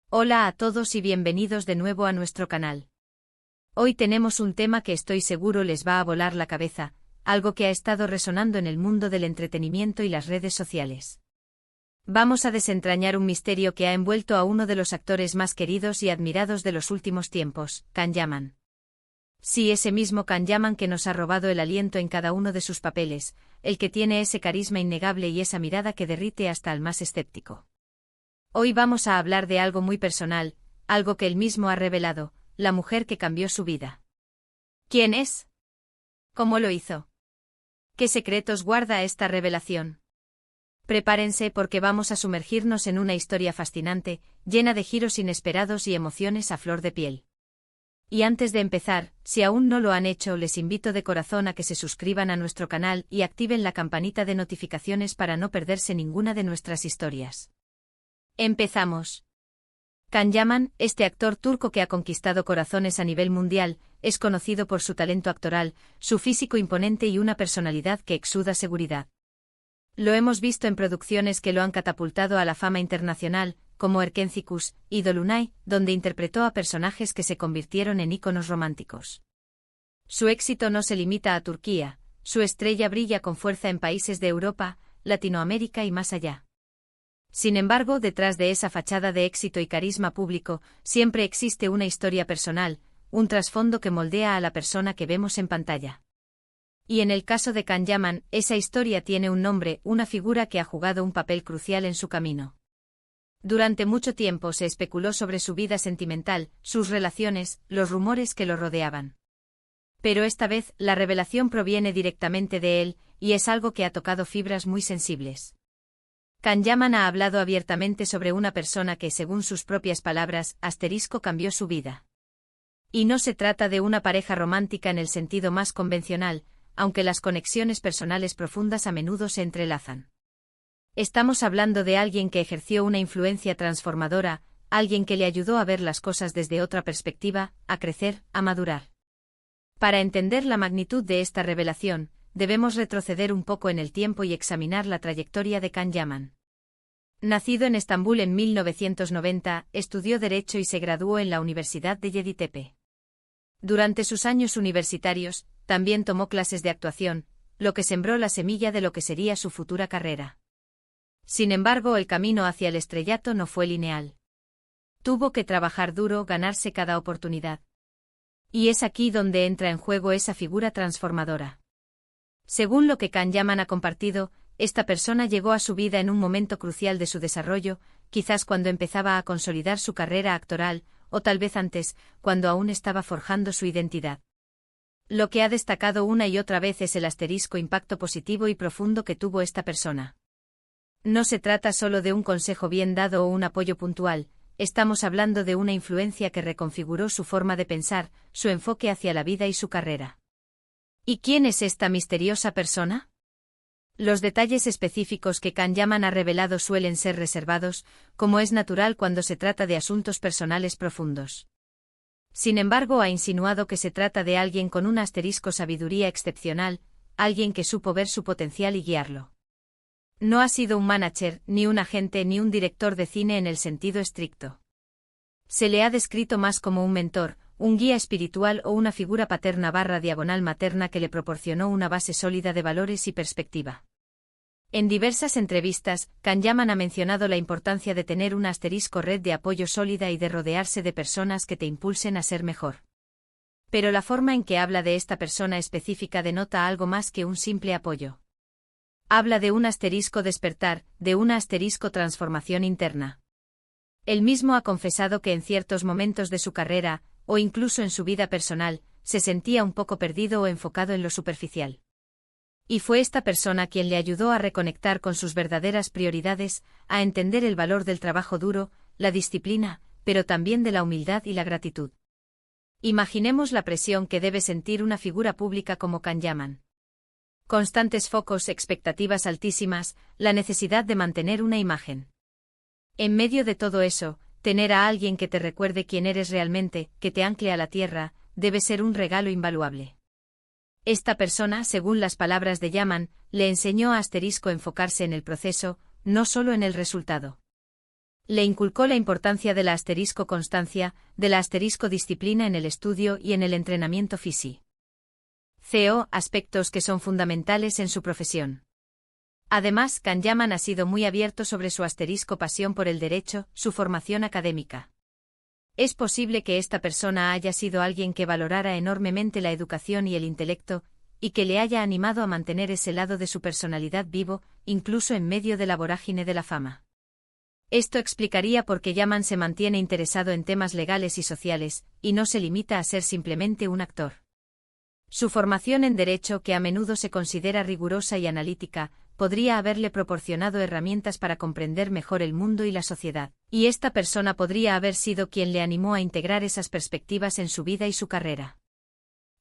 Hola a todos y bienvenidos de nuevo a nuestro canal. Hoy tenemos un tema que estoy seguro les va a volar la cabeza, algo que ha estado resonando en el mundo del entretenimiento y las redes sociales. Vamos a desentrañar un misterio que ha envuelto a uno de los actores más queridos y admirados de los últimos tiempos, Can Yaman. Sí, ese mismo Can Yaman que nos ha robado el aliento en cada uno de sus papeles, el que tiene ese carisma innegable y esa mirada que derrite hasta al más escéptico. Hoy vamos a hablar de algo muy personal, algo que él mismo ha revelado, la mujer que cambió su vida. ¿Quién es? ¿Cómo lo hizo? ¿Qué secretos guarda esta revelación? Prepárense porque vamos a sumergirnos en una historia fascinante, llena de giros inesperados y emociones a flor de piel. Y antes de empezar, si aún no lo han hecho, les invito de corazón a que se suscriban a nuestro canal y activen la campanita de notificaciones para no perderse ninguna de nuestras historias. Empezamos. Can Yaman, este actor turco que ha conquistado corazones a nivel mundial, es conocido por su talento actoral, su físico imponente y una personalidad que exuda seguridad. Lo hemos visto en producciones que lo han catapultado a la fama internacional, como Erkencikus y Dolunay, donde interpretó a personajes que se convirtieron en íconos románticos. Su éxito no se limita a Turquía, su estrella brilla con fuerza en países de Europa, Latinoamérica y más allá. Sin embargo, detrás de esa fachada de éxito y carisma público, siempre existe una historia personal, un trasfondo que moldea a la persona que vemos en pantalla. Y en el caso de Can Yaman, esa historia tiene un nombre, una figura que ha jugado un papel crucial en su camino. Durante mucho tiempo se especuló sobre su vida sentimental, sus relaciones, los rumores que lo rodeaban. Pero esta vez, la revelación proviene directamente de él, y es algo que ha tocado fibras muy sensibles. Can Yaman ha hablado abiertamente sobre una persona que, según sus propias palabras, cambió su vida. Y no se trata de una pareja romántica en el sentido más convencional, aunque las conexiones personales profundas a menudo se entrelazan. Estamos hablando de alguien que ejerció una influencia transformadora, alguien que le ayudó a ver las cosas desde otra perspectiva, a crecer, a madurar. Para entender la magnitud de esta revelación, debemos retroceder un poco en el tiempo y examinar la trayectoria de Can Yaman. Nacido en Estambul en 1990, estudió Derecho y se graduó en la Universidad de Yeditepe. Durante sus años universitarios, también tomó clases de actuación, lo que sembró la semilla de lo que sería su futura carrera. Sin embargo, el camino hacia el estrellato no fue lineal. Tuvo que trabajar duro, ganarse cada oportunidad. Y es aquí donde entra en juego esa figura transformadora. Según lo que Can Yaman ha compartido, esta persona llegó a su vida en un momento crucial de su desarrollo, quizás cuando empezaba a consolidar su carrera actoral, o tal vez antes, cuando aún estaba forjando su identidad. Lo que ha destacado una y otra vez es el impacto positivo y profundo que tuvo esta persona. No se trata solo de un consejo bien dado o un apoyo puntual, estamos hablando de una influencia que reconfiguró su forma de pensar, su enfoque hacia la vida y su carrera. ¿Y quién es esta misteriosa persona? Los detalles específicos que Can Yaman ha revelado suelen ser reservados, como es natural cuando se trata de asuntos personales profundos. Sin embargo, ha insinuado que se trata de alguien con una sabiduría excepcional, alguien que supo ver su potencial y guiarlo. No ha sido un manager, ni un agente ni un director de cine en el sentido estricto. Se le ha descrito más como un mentor, un guía espiritual o una figura paterna/materna que le proporcionó una base sólida de valores y perspectiva. En diversas entrevistas, Can Yaman ha mencionado la importancia de tener una red de apoyo sólida y de rodearse de personas que te impulsen a ser mejor. Pero la forma en que habla de esta persona específica denota algo más que un simple apoyo. Habla de un despertar, de una transformación interna. Él mismo ha confesado que en ciertos momentos de su carrera, o incluso en su vida personal, se sentía un poco perdido o enfocado en lo superficial. Y fue esta persona quien le ayudó a reconectar con sus verdaderas prioridades, a entender el valor del trabajo duro, la disciplina, pero también de la humildad y la gratitud. Imaginemos la presión que debe sentir una figura pública como Can Yaman. Constantes focos, expectativas altísimas, la necesidad de mantener una imagen. En medio de todo eso, tener a alguien que te recuerde quién eres realmente, que te ancle a la tierra, debe ser un regalo invaluable. Esta persona, según las palabras de Yaman, le enseñó a enfocarse en el proceso, no solo en el resultado. Le inculcó la importancia de la asterisco constancia, de la asterisco disciplina en el estudio y en el entrenamiento físico, aspectos que son fundamentales en su profesión. Además, Can Yaman ha sido muy abierto sobre su asterisco pasión por el derecho, su formación académica. Es posible que esta persona haya sido alguien que valorara enormemente la educación y el intelecto, y que le haya animado a mantener ese lado de su personalidad vivo, incluso en medio de la vorágine de la fama. Esto explicaría por qué Yaman se mantiene interesado en temas legales y sociales, y no se limita a ser simplemente un actor. Su formación en derecho, que a menudo se considera rigurosa y analítica, podría haberle proporcionado herramientas para comprender mejor el mundo y la sociedad, y esta persona podría haber sido quien le animó a integrar esas perspectivas en su vida y su carrera.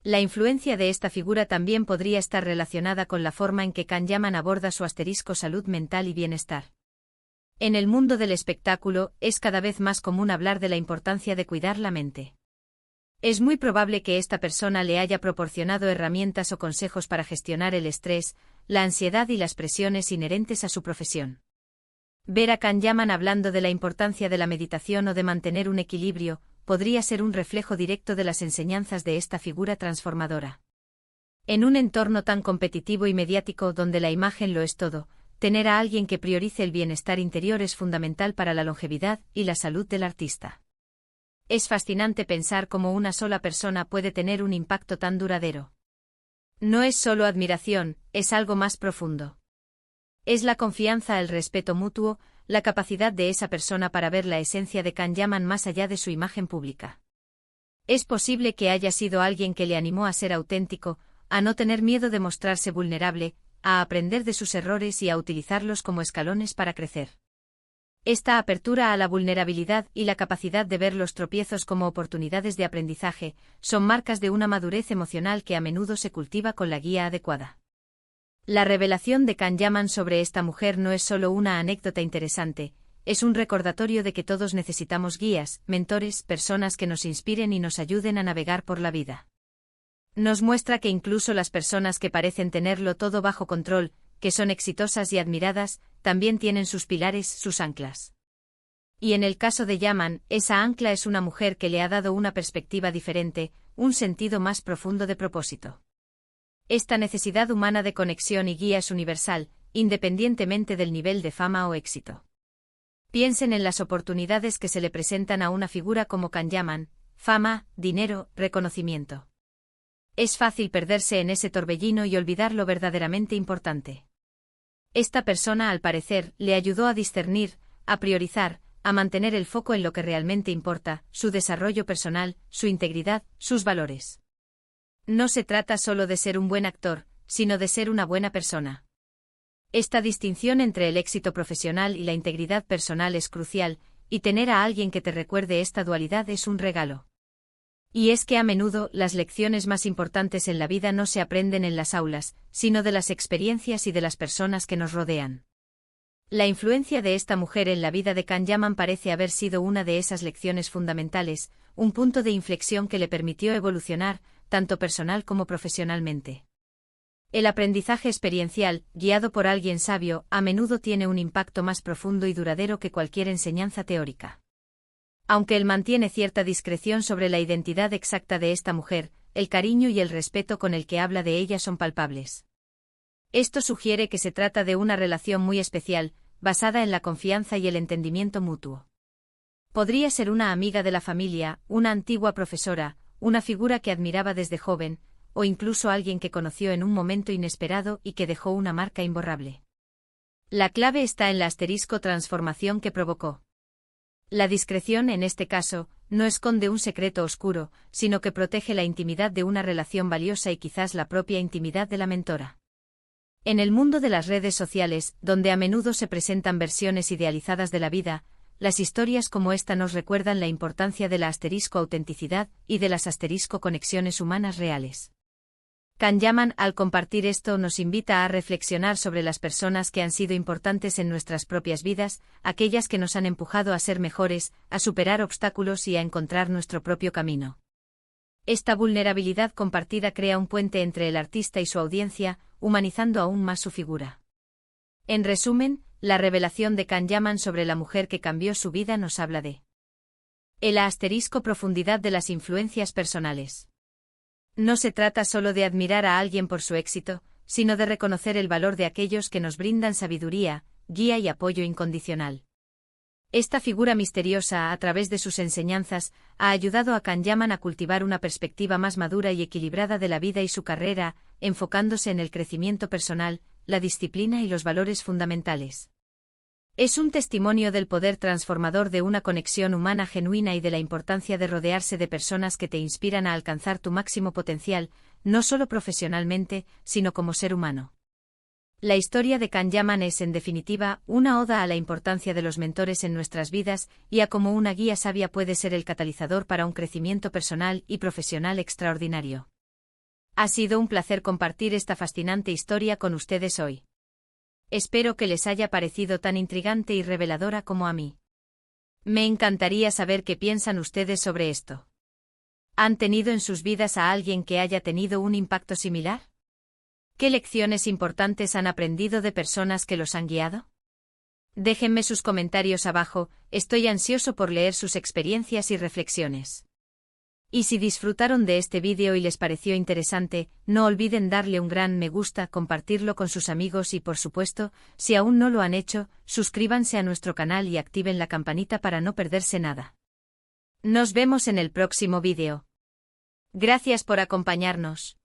La influencia de esta figura también podría estar relacionada con la forma en que Can Yaman aborda su asterisco salud mental y bienestar. En el mundo del espectáculo, es cada vez más común hablar de la importancia de cuidar la mente. Es muy probable que esta persona le haya proporcionado herramientas o consejos para gestionar el estrés, la ansiedad y las presiones inherentes a su profesión. Ver a Can Yaman hablando de la importancia de la meditación o de mantener un equilibrio, podría ser un reflejo directo de las enseñanzas de esta figura transformadora. En un entorno tan competitivo y mediático donde la imagen lo es todo, tener a alguien que priorice el bienestar interior es fundamental para la longevidad y la salud del artista. Es fascinante pensar cómo una sola persona puede tener un impacto tan duradero. No es solo admiración, es algo más profundo. Es la confianza, el respeto mutuo, la capacidad de esa persona para ver la esencia de Can Yaman más allá de su imagen pública. Es posible que haya sido alguien que le animó a ser auténtico, a no tener miedo de mostrarse vulnerable, a aprender de sus errores y a utilizarlos como escalones para crecer. Esta apertura a la vulnerabilidad y la capacidad de ver los tropiezos como oportunidades de aprendizaje son marcas de una madurez emocional que a menudo se cultiva con la guía adecuada. La revelación de Can Yaman sobre esta mujer no es solo una anécdota interesante, es un recordatorio de que todos necesitamos guías, mentores, personas que nos inspiren y nos ayuden a navegar por la vida. Nos muestra que incluso las personas que parecen tenerlo todo bajo control, que son exitosas y admiradas, también tienen sus pilares, sus anclas. Y en el caso de Yaman, esa ancla es una mujer que le ha dado una perspectiva diferente, un sentido más profundo de propósito. Esta necesidad humana de conexión y guía es universal, independientemente del nivel de fama o éxito. Piensen en las oportunidades que se le presentan a una figura como Can Yaman: fama, dinero, reconocimiento. Es fácil perderse en ese torbellino y olvidar lo verdaderamente importante. Esta persona, al parecer, le ayudó a discernir, a priorizar, a mantener el foco en lo que realmente importa, su desarrollo personal, su integridad, sus valores. No se trata solo de ser un buen actor, sino de ser una buena persona. Esta distinción entre el éxito profesional y la integridad personal es crucial, y tener a alguien que te recuerde esta dualidad es un regalo. Y es que a menudo las lecciones más importantes en la vida no se aprenden en las aulas, sino de las experiencias y de las personas que nos rodean. La influencia de esta mujer en la vida de Can Yaman parece haber sido una de esas lecciones fundamentales, un punto de inflexión que le permitió evolucionar, tanto personal como profesionalmente. El aprendizaje experiencial, guiado por alguien sabio, a menudo tiene un impacto más profundo y duradero que cualquier enseñanza teórica. Aunque él mantiene cierta discreción sobre la identidad exacta de esta mujer, el cariño y el respeto con el que habla de ella son palpables. Esto sugiere que se trata de una relación muy especial, basada en la confianza y el entendimiento mutuo. Podría ser una amiga de la familia, una antigua profesora, una figura que admiraba desde joven, o incluso alguien que conoció en un momento inesperado y que dejó una marca imborrable. La clave está en la asterisco transformación que provocó. La discreción, en este caso, no esconde un secreto oscuro, sino que protege la intimidad de una relación valiosa y quizás la propia intimidad de la mentora. En el mundo de las redes sociales, donde a menudo se presentan versiones idealizadas de la vida, las historias como esta nos recuerdan la importancia de la asterisco autenticidad y de las asterisco conexiones humanas reales. Can Yaman, al compartir esto, nos invita a reflexionar sobre las personas que han sido importantes en nuestras propias vidas, aquellas que nos han empujado a ser mejores, a superar obstáculos y a encontrar nuestro propio camino. Esta vulnerabilidad compartida crea un puente entre el artista y su audiencia, humanizando aún más su figura. En resumen, la revelación de Can Yaman sobre la mujer que cambió su vida nos habla de el asterisco profundidad de las influencias personales. No se trata solo de admirar a alguien por su éxito, sino de reconocer el valor de aquellos que nos brindan sabiduría, guía y apoyo incondicional. Esta figura misteriosa, a través de sus enseñanzas, ha ayudado a Can Yaman a cultivar una perspectiva más madura y equilibrada de la vida y su carrera, enfocándose en el crecimiento personal, la disciplina y los valores fundamentales. Es un testimonio del poder transformador de una conexión humana genuina y de la importancia de rodearse de personas que te inspiran a alcanzar tu máximo potencial, no solo profesionalmente, sino como ser humano. La historia de Can Yaman es, en definitiva, una oda a la importancia de los mentores en nuestras vidas y a cómo una guía sabia puede ser el catalizador para un crecimiento personal y profesional extraordinario. Ha sido un placer compartir esta fascinante historia con ustedes hoy. Espero que les haya parecido tan intrigante y reveladora como a mí. Me encantaría saber qué piensan ustedes sobre esto. ¿Han tenido en sus vidas a alguien que haya tenido un impacto similar? ¿Qué lecciones importantes han aprendido de personas que los han guiado? Déjenme sus comentarios abajo, estoy ansioso por leer sus experiencias y reflexiones. Y si disfrutaron de este vídeo y les pareció interesante, no olviden darle un gran me gusta, compartirlo con sus amigos y por supuesto, si aún no lo han hecho, suscríbanse a nuestro canal y activen la campanita para no perderse nada. Nos vemos en el próximo vídeo. Gracias por acompañarnos.